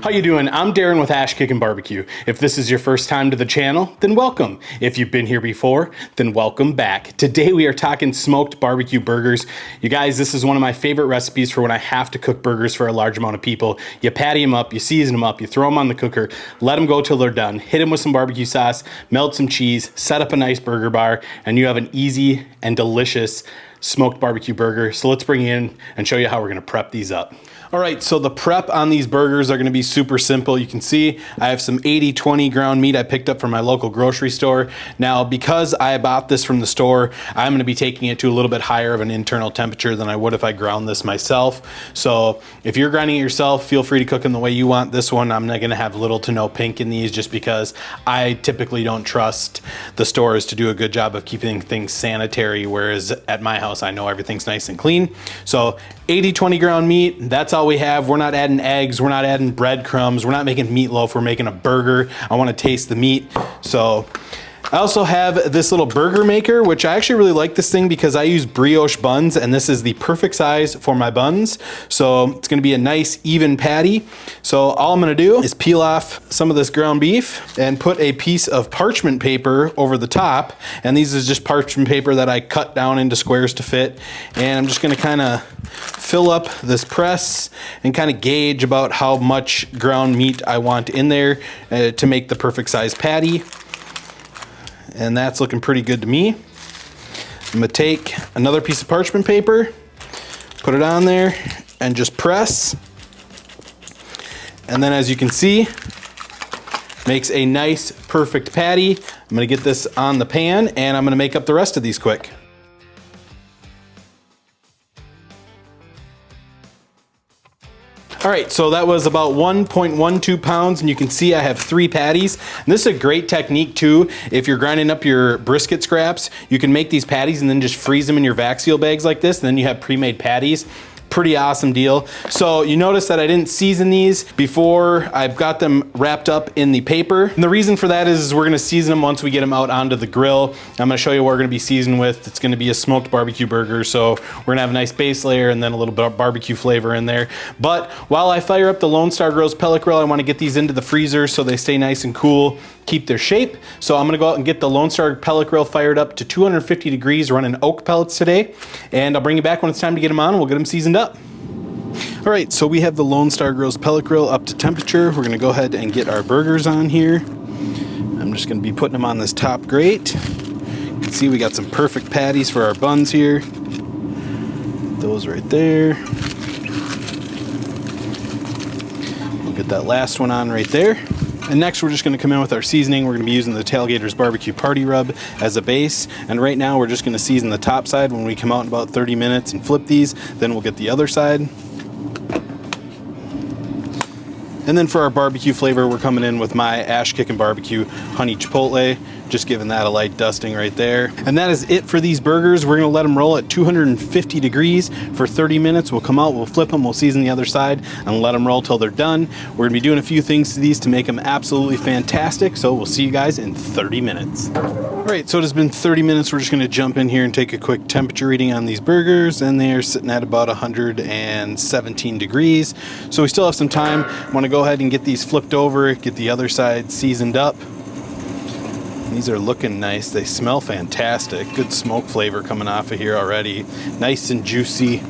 How you doing? I'm Darren with Kickin BBQ. If this is your first time to the channel, then welcome. If you've been here before, then welcome back. Today we are talking smoked barbecue burgers. You guys, this is one of my favorite recipes for when I have to cook burgers for a large amount of people. You patty them up, you season them up, you throw them on the cooker, let them go till they're done, hit them with some barbecue sauce, melt some cheese, set up a nice burger bar, and you have an easy and delicious smoked barbecue burger. So let's bring you in and show you how we're gonna prep these up. All right, so the prep on these burgers are gonna be super simple. You can see I have some 80/20 ground meat I picked up from my local grocery store. Now, because I bought this from the store, I'm gonna be taking it to a little bit higher of an internal temperature than I would if I ground this myself. So if you're grinding it yourself, feel free to cook them the way you want. This one, I'm not gonna have little to no pink in these just because I typically don't trust the stores to do a good job of keeping things sanitary, whereas at my house, I know everything's nice and clean. So 80/20 ground meat, that's all we have. We're not adding eggs, we're not adding breadcrumbs, we're not making meatloaf, we're making a burger. I wanna taste the meat. So I also have this little burger maker, which I actually really like this thing because I use brioche buns and this is the perfect size for my buns. So it's gonna be a nice even patty. So all I'm gonna do is peel off some of this ground beef and put a piece of parchment paper over the top. And these is just parchment paper that I cut down into squares to fit. And I'm just gonna kinda fill up this press and kind of gauge about how much ground meat I want in there to make the perfect size patty. And that's looking pretty good to me. I'm gonna take another piece of parchment paper, put it on there, and just press. And then as you can see, makes a nice, perfect patty. I'm gonna get this on the pan and I'm gonna make up the rest of these quick. All right, so that was about 1.12 pounds, and you can see I have 3 patties. And this is a great technique too. If you're grinding up your brisket scraps, you can make these patties and then just freeze them in your vac seal bags like this, and then you have pre-made patties. Pretty awesome deal. So you notice that I didn't season these before I've got them wrapped up in the paper. And the reason for that is we're gonna season them once we get them out onto the grill. I'm gonna show you what we're gonna be seasoned with. It's gonna be a smoked barbecue burger. So we're gonna have a nice base layer and then a little bit of barbecue flavor in there. But while I fire up the Lone Star Grill's pellet grill, I wanna get these into the freezer so they stay nice and cool, keep their shape. So I'm gonna go out and get the Lone Star pellet grill fired up to 250 degrees, running oak pellets today. And I'll bring you back when it's time to get them on and we'll get them seasoned up. All right, so we have the Lone Star Grill's pellet grill up to temperature. We're gonna go ahead and get our burgers on here. I'm just gonna be putting them on this top grate. You can see we got some perfect patties for our buns here. Those right there. We'll get that last one on right there. And next we're just gonna come in with our seasoning. We're gonna be using the Tailgater's Barbecue Party Rub as a base. And right now we're just gonna season the top side. When we come out in about 30 minutes and flip these, then we'll get the other side. And then for our barbecue flavor, we're coming in with my Kickin BBQ Honey Chipotle, just giving that a light dusting right there. And that is it for these burgers. We're gonna let them roll at 250 degrees for 30 minutes. We'll come out, we'll flip them, we'll season the other side and let them roll till they're done. We're gonna be doing a few things to these to make them absolutely fantastic. So we'll see you guys in 30 minutes. All right, so it has been 30 minutes. We're just gonna jump in here and take a quick temperature reading on these burgers, and they are sitting at about 117 degrees. So we still have some time. I wanna go ahead and get these flipped over, get the other side seasoned up. These are looking nice. They smell fantastic. Good smoke flavor coming off of here already. Nice and juicy.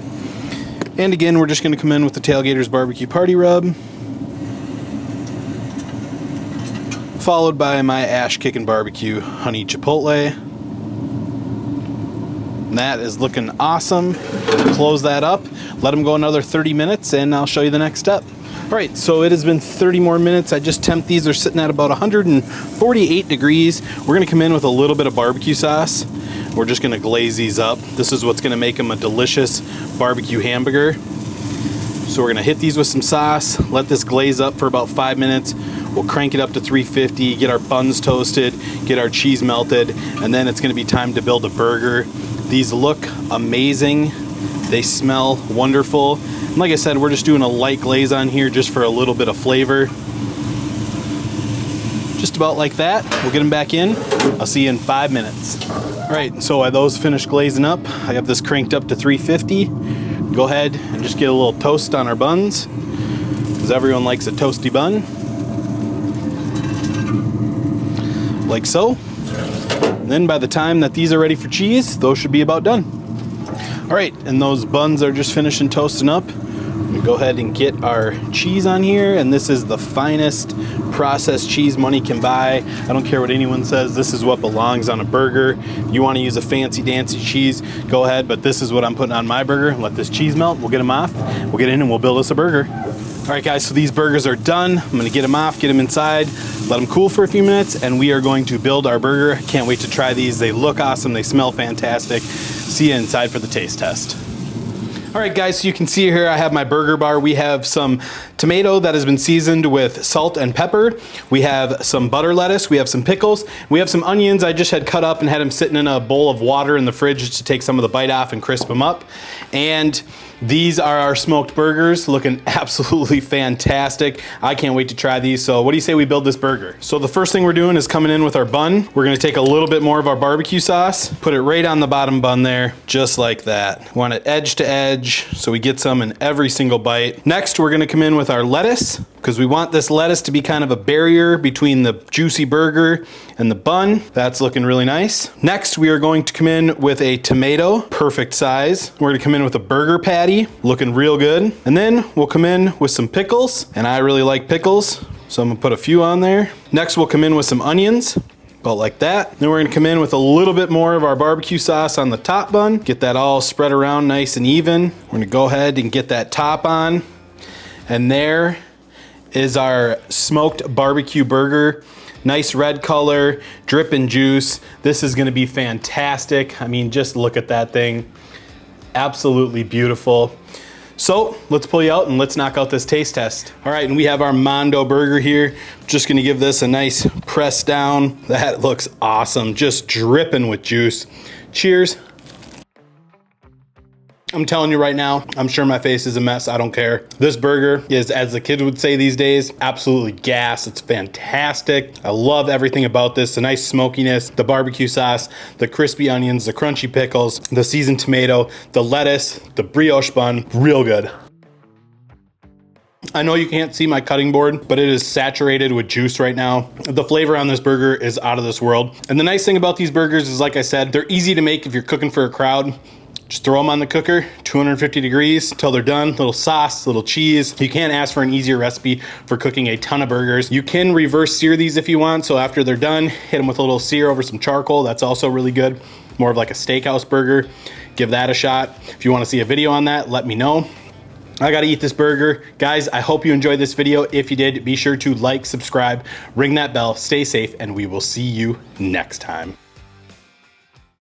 And again, we're just gonna come in with the Tailgater's Barbecue Party Rub, followed by my Kickin BBQ Honey Chipotle. And that is looking awesome. Close that up, let them go another 30 minutes, and I'll show you the next step. All right, so it has been 30 more minutes. I just temped these. They're sitting at about 148 degrees. We're gonna come in with a little bit of barbecue sauce. We're just gonna glaze these up. This is what's gonna make them a delicious barbecue hamburger. So we're gonna hit these with some sauce, let this glaze up for about 5 minutes. We'll crank it up to 350, get our buns toasted, get our cheese melted, and then it's gonna be time to build a burger. These look amazing. They smell wonderful. And like I said, we're just doing a light glaze on here just for a little bit of flavor. Just about like that. We'll get them back in. I'll see you in 5 minutes. All right, so while those finished glazing up, I got this cranked up to 350. Go ahead and just get a little toast on our buns. because everyone likes a toasty bun. Like so. And then by the time that these are ready for cheese, those should be about done. All right, and those buns are just finishing toasting up. We go ahead and get our cheese on here, and this is the finest processed cheese money can buy. I don't care what anyone says, this is what belongs on a burger. You want to use a fancy dancy cheese, go ahead, but this is what I'm putting on my burger. Let this cheese melt, we'll get them off, we'll get in and we'll build us a burger. All right guys, so these burgers are done. I'm gonna get them off, get them inside, let them cool for a few minutes, and we are going to build our burger. Can't wait to try these. They look awesome, they smell fantastic. See you inside for the taste test. All right guys, so you can see here I have my burger bar. We have some tomato that has been seasoned with salt and pepper. We have some butter lettuce. We have some pickles. We have some onions I just had cut up and had them sitting in a bowl of water in the fridge to take some of the bite off and crisp them up. And these are our smoked burgers, looking absolutely fantastic. I can't wait to try these. So what do you say we build this burger? So the first thing we're doing is coming in with our bun. We're gonna take a little bit more of our barbecue sauce, put it right on the bottom bun there, just like that. Want it edge to edge, so we get some in every single bite. Next, we're gonna come in with our lettuce, because we want this lettuce to be kind of a barrier between the juicy burger and the bun. That's looking really nice. Next, we are going to come in with a tomato, perfect size. We're gonna come in with a burger patty, looking real good. And then we'll come in with some pickles, and I really like pickles, so I'm gonna put a few on there. Next, we'll come in with some onions, about like that. Then we're gonna come in with a little bit more of our barbecue sauce on the top bun, get that all spread around nice and even. We're gonna go ahead and get that top on, and there is our smoked barbecue burger. Nice red color, dripping juice. This is gonna be fantastic. I mean, just look at that thing. Absolutely beautiful. So let's pull you out and let's knock out this taste test. All right, and we have our Mondo burger here. Just gonna give this a nice press down. That looks awesome, just dripping with juice. Cheers. I'm telling you right now, I'm sure my face is a mess, I don't care. This burger is, as the kids would say these days, absolutely gas. It's fantastic. I love everything about this. The nice smokiness, the barbecue sauce, the crispy onions, the crunchy pickles, the seasoned tomato, the lettuce, the brioche bun, real good. I know you can't see my cutting board, but it is saturated with juice right now. The flavor on this burger is out of this world. And the nice thing about these burgers is, like I said, they're easy to make if you're cooking for a crowd. Just throw them on the cooker, 250 degrees until they're done. Little sauce, little cheese. You can't ask for an easier recipe for cooking a ton of burgers. You can reverse sear these if you want. So after they're done, hit them with a little sear over some charcoal. That's also really good. More of like a steakhouse burger. Give that a shot. If you want to see a video on that, let me know. I gotta eat this burger. Guys, I hope you enjoyed this video. If you did, be sure to like, subscribe, ring that bell, stay safe, and we will see you next time.